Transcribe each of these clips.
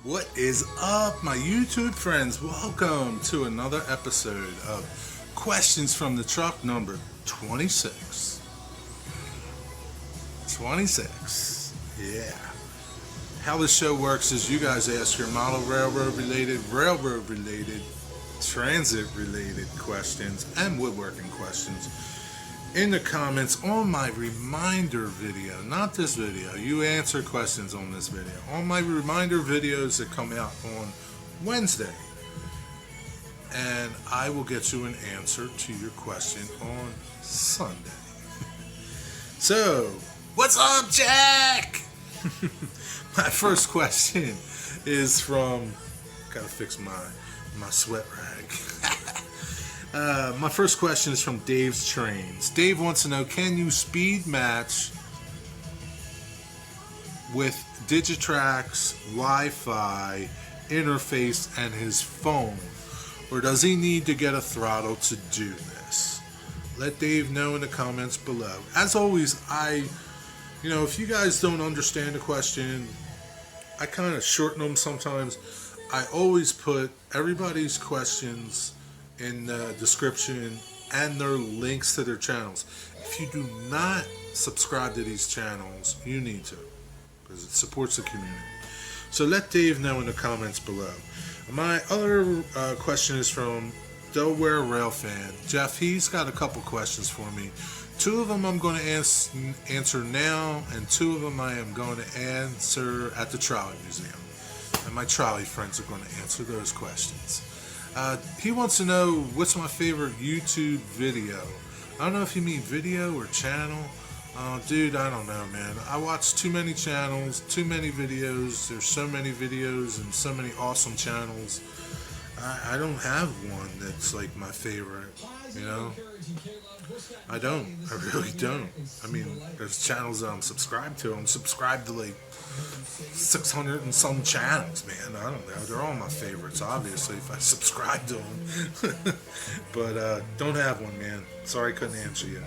What is up, my YouTube friends? Welcome to another episode of Questions from the Truck number 26. 26. Yeah. How the show works is you guys ask your model railroad related, transit related questions, and woodworking questions in the comments on my reminder video. Not this video. You answer questions on this video. On my reminder videos that come out on Wednesday. And I will get you an answer to your question on Sunday. So, what's up, Jack? My first question is from... Gotta fix my sweat rag. My first question is from Dave's Trains. Dave wants to know, can you speed match with Digitrax WiFi interface and his phone? Or does he need to get a throttle to do this? Let Dave know in the comments below. As always, if you guys don't understand the question, I kind of shorten them sometimes. I always put everybody's questions in the description and their links to their channels. If you do not subscribe to these channels, you need to, because it supports the community. So let Dave know in the comments below. My other question is from Delaware Railfan. Jeff, he's got a couple questions for me. Two of them I'm going to answer now, and two of them I am going to answer at the Trolley Museum. And my trolley friends are going to answer those questions. He wants to know what's my favorite YouTube video. I don't know if you mean video or channel. Dude, I don't know, man. I watch too many channels, too many videos. There's so many videos and so many awesome channels. I don't have one that's like my favorite, you know? I don't. I really don't. I mean, there's channels that I'm subscribed to. I'm subscribed to like 600 and some channels, man. I don't know. They're all my favorites, obviously, if I subscribe to them. But don't have one, man. Sorry I couldn't answer you.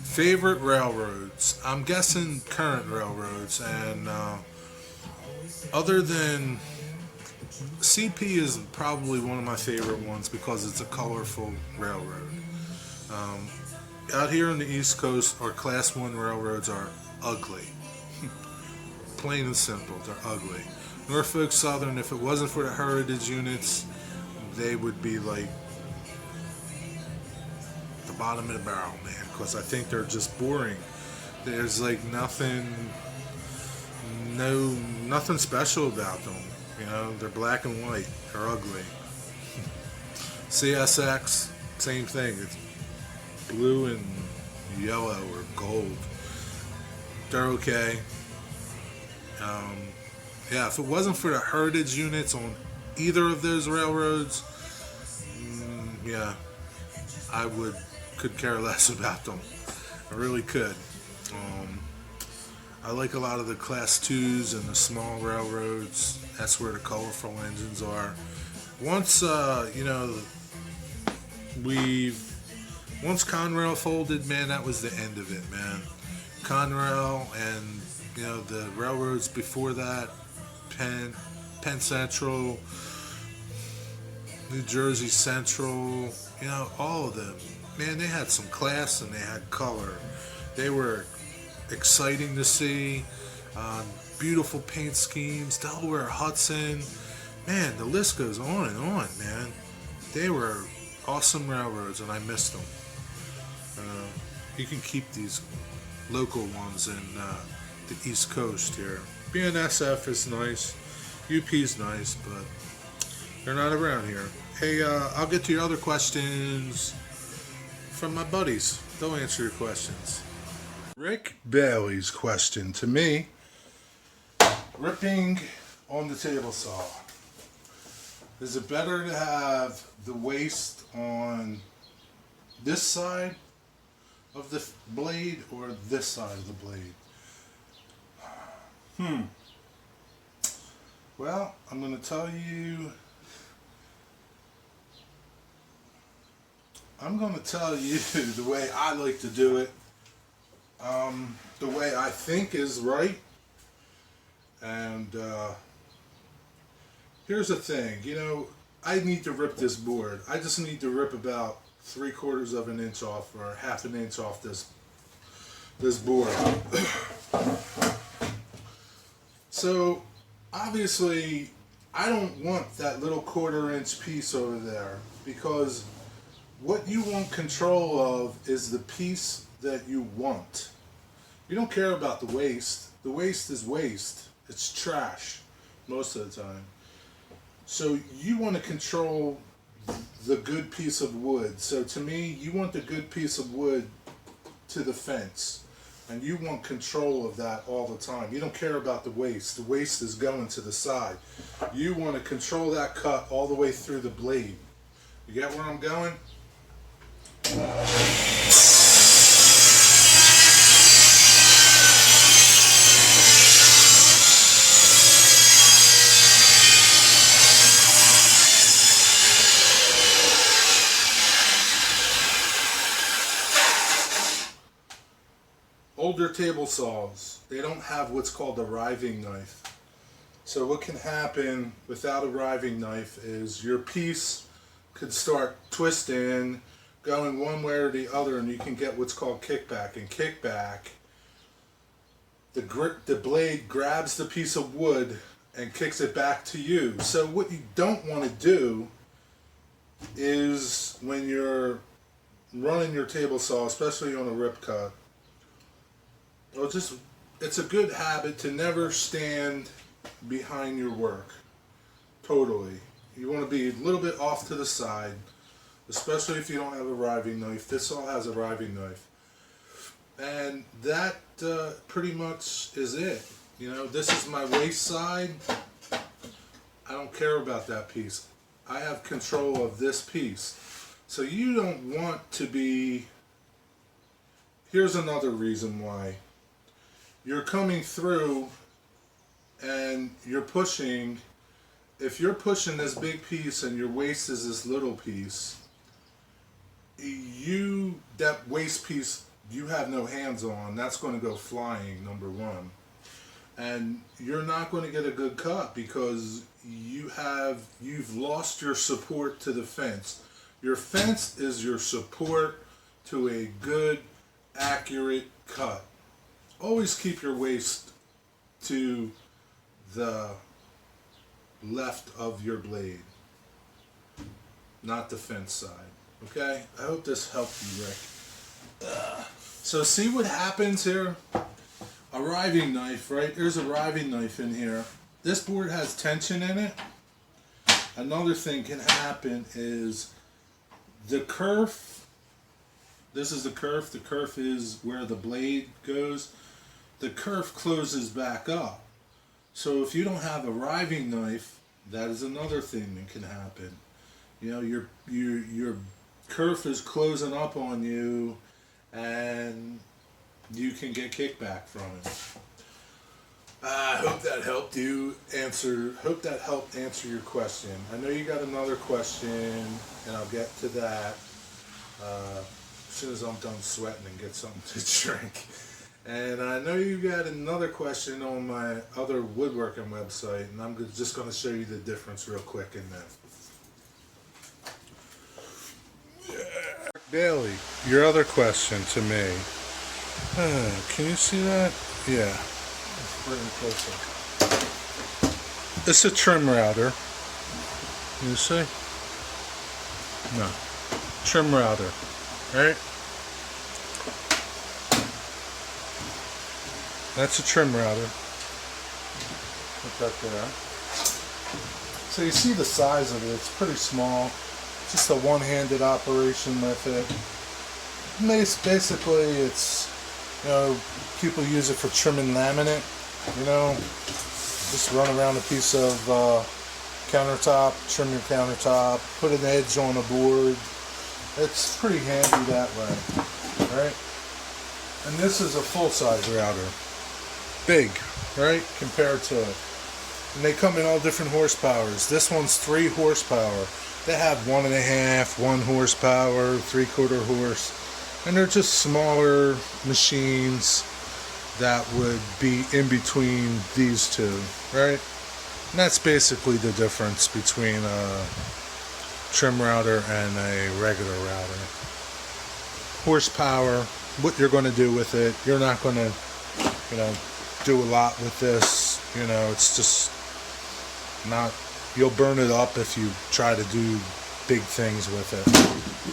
Favorite railroads? I'm guessing current railroads. And other than... CP is probably one of my favorite ones because it's a colorful railroad. Out here on the East Coast, our Class 1 railroads are ugly. Plain and simple, they're ugly. Norfolk Southern, if it wasn't for the heritage units, they would be like the bottom of the barrel, man, because I think they're just boring. There's like nothing special about them. You know, they're black and white. They're ugly. CSX, same thing. It's blue and yellow or gold. They're okay. Yeah, if it wasn't for the heritage units on either of those railroads, yeah, I could care less about them. I really could. I like a lot of the Class 2s and the small railroads. That's where the colorful engines are. Once, once Conrail folded, man, that was the end of it, man. Conrail and, the railroads before that, Penn Central, New Jersey Central, all of them. Man, they had some class and they had color. They were exciting to see. Beautiful paint schemes, Delaware Hudson. Man, the list goes on and on, man. They were awesome railroads and I missed them. You can keep these local ones in the East Coast here. BNSF is nice. UP is nice, but they're not around here. Hey, I'll get to your other questions from my buddies. They'll answer your questions. Rick Bailey's question to me: ripping on the table saw. Is it better to have the waste on this side of the blade or this side of the blade? Well, I'm going to tell you the way I like to do it. The way I think is right. And here's the thing, you know, I need to rip this board. I just need to rip about 3/4 of an inch off or half an inch off this board. So obviously I don't want that little 1/4 inch piece over there, because what you want control of is the piece that you want. You don't care about the waste. The waste is waste. It's trash most of the time. So you want to control the good piece of wood. So to me, you want the good piece of wood to the fence, and you want control of that all the time. You don't care about the waste. The waste is going to the side. You want to control that cut all the way through the blade. You get where I'm going? Older table saws, they don't have what's called a riving knife. So what can happen without a riving knife is your piece could start twisting, going one way or the other, and you can get what's called kickback. And kickback, the blade grabs the piece of wood and kicks it back to you. So what you don't want to do is, when you're running your table saw, especially on a rip cut, well, it's a good habit to never stand behind your work. Totally. You want to be a little bit off to the side, especially if you don't have a riving knife. This saw has a riving knife. And that pretty much is it. You know, this is my waste side. I don't care about that piece. I have control of this piece. So you don't want to be... Here's another reason why. You're coming through and you're pushing. If you're pushing this big piece and your waste is this little piece, that waste piece you have no hands on. That's going to go flying, number one. And you're not going to get a good cut because you've lost your support to the fence. Your fence is your support to a good, accurate cut. Always keep your waist to the left of your blade, not the fence side. Okay? I hope this helped you, Rick. So see what happens here? A riving knife, right? There's a riving knife in here. This board has tension in it. Another thing can happen is the kerf. This is the kerf. The kerf is where the blade goes. The kerf closes back up. So if you don't have a riving knife, that is another thing that can happen. You know, your kerf is closing up on you, and you can get kickback from it. I hope that helped you answer. Hope that helped answer your question. I know you got another question, and I'll get to that as soon as I'm done sweating and get something to drink. And I know you got another question on my other woodworking website, and I'm just going to show you the difference real quick in that. Bailey, your other question to me. Can you see that? Yeah. Let's bring it closer. It's a trim router. You see? No. Trim router. Right? That's a trim router. Put that there. So you see the size of it. It's pretty small. Just a one-handed operation with it. Basically, it's, you know, people use it for trimming laminate. You know, just run around a piece of countertop, trim your countertop, put an edge on a board. It's pretty handy that way, right? And this is a full-size router. Big, right, compared to it. And they come in all different horsepowers. This one's 3 horsepower. They have 1.5, 1 horsepower, 3/4 horse. And they're just smaller machines that would be in between these two, right? And that's basically the difference between a trim router and a regular router. Horsepower, what you're going to do with it. You're not going to, do a lot with this. It's just not, you'll burn it up if you try to do big things with it.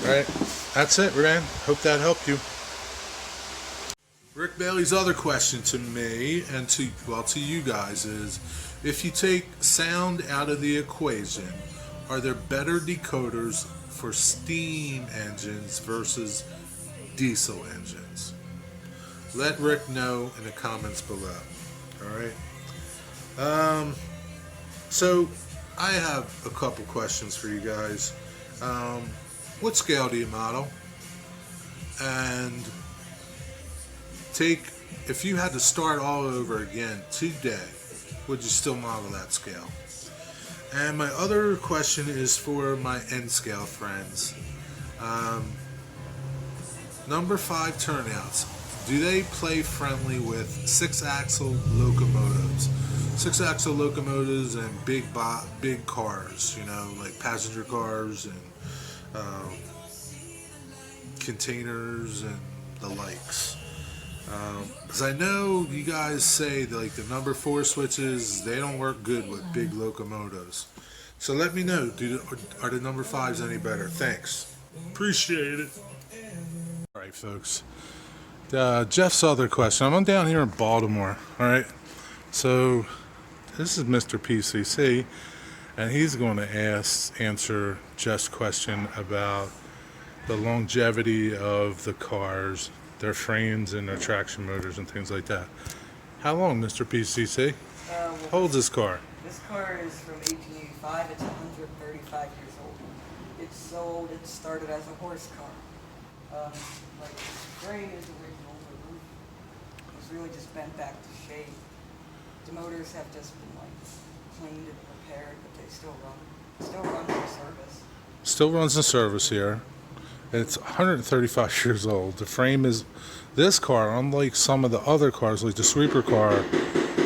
Right? That's it, man. Hope that helped you. Rick Bailey's other question to me and to you guys is, if you take sound out of the equation, are there better decoders for steam engines versus diesel engines? Let Rick know in the comments below. Alright? So I have a couple questions for you guys. What scale do you model? And if you had to start all over again today, would you still model that scale? And my other question is for my N scale friends. Number 5 turnouts. Do they play friendly with 6-axle locomotives? 6-axle locomotives and big cars, like passenger cars and containers and the likes. Because I know you guys say that, like, the number 4 switches, they don't work good with big locomotives. So let me know, are the number 5s any better? Thanks. Appreciate it. Alright, folks. Jeff's other question. I'm down here in Baltimore. Alright. So this is Mr PCC, and he's going to answer Jeff's question about the longevity of the cars, their frames and their traction motors and things like that. How long, Mr. PCC? How old's this car? This car is from 1885. It's 135 years old. It's so old it started as a horse car. Like, the frame is original, the roof was really just bent back to shape. The motors have just been cleaned and repaired, but they still run. Still runs in service. Still runs in service here. It's 135 years old. The frame is, this car, unlike some of the other cars, like the sweeper car,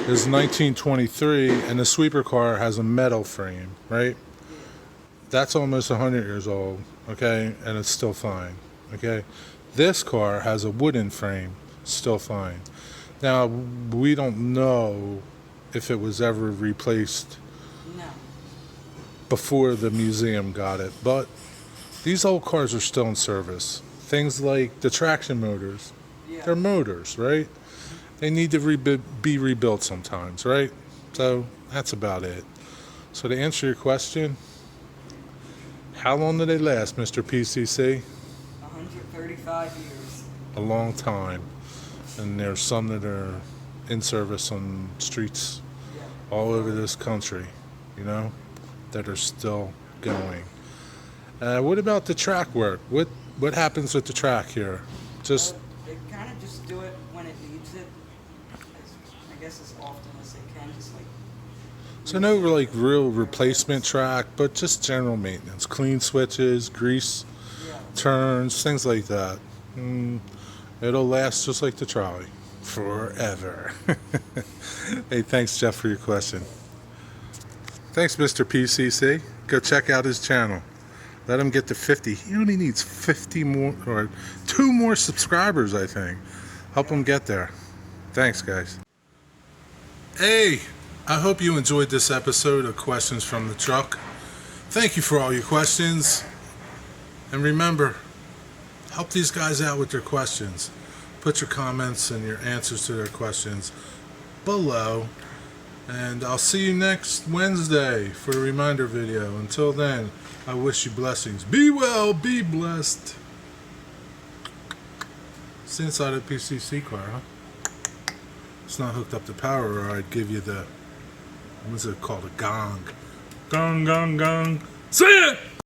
is 1923, and the sweeper car has a metal frame, right? That's almost 100 years old, okay, and it's still fine, okay? This car has a wooden frame, still fine. Now, we don't know if it was ever replaced before the museum got it, but these old cars are still in service. Things like the traction motors, they're motors, right? They need to be rebuilt sometimes, right? So that's about it. So to answer your question, how long do they last, Mr. PCC? 135 years. A long time. And there's some that are in service on streets all over this country, that are still going. What about the track work? What happens with the track here? They kind of just do it when it needs it. I guess as often as they can. So no real replacement track, but just general maintenance. Clean switches, grease, turns, things like that. It'll last just like the trolley. Forever. Hey, thanks, Jeff, for your question. Thanks, Mr. PCC. Go check out his channel. Let him get to 50. He only needs 50 more, or 2 more subscribers, I think. Help him get there. Thanks, guys. Hey, I hope you enjoyed this episode of Questions from the Truck. Thank you for all your questions. And remember, help these guys out with their questions. Put your comments and your answers to their questions below. And I'll see you next Wednesday for a reminder video. Until then, I wish you blessings. Be well, be blessed. It's inside a PCC car, huh? It's not hooked up to power, or I'd give you the, what's it called, a gong. Gong, gong, gong. See ya!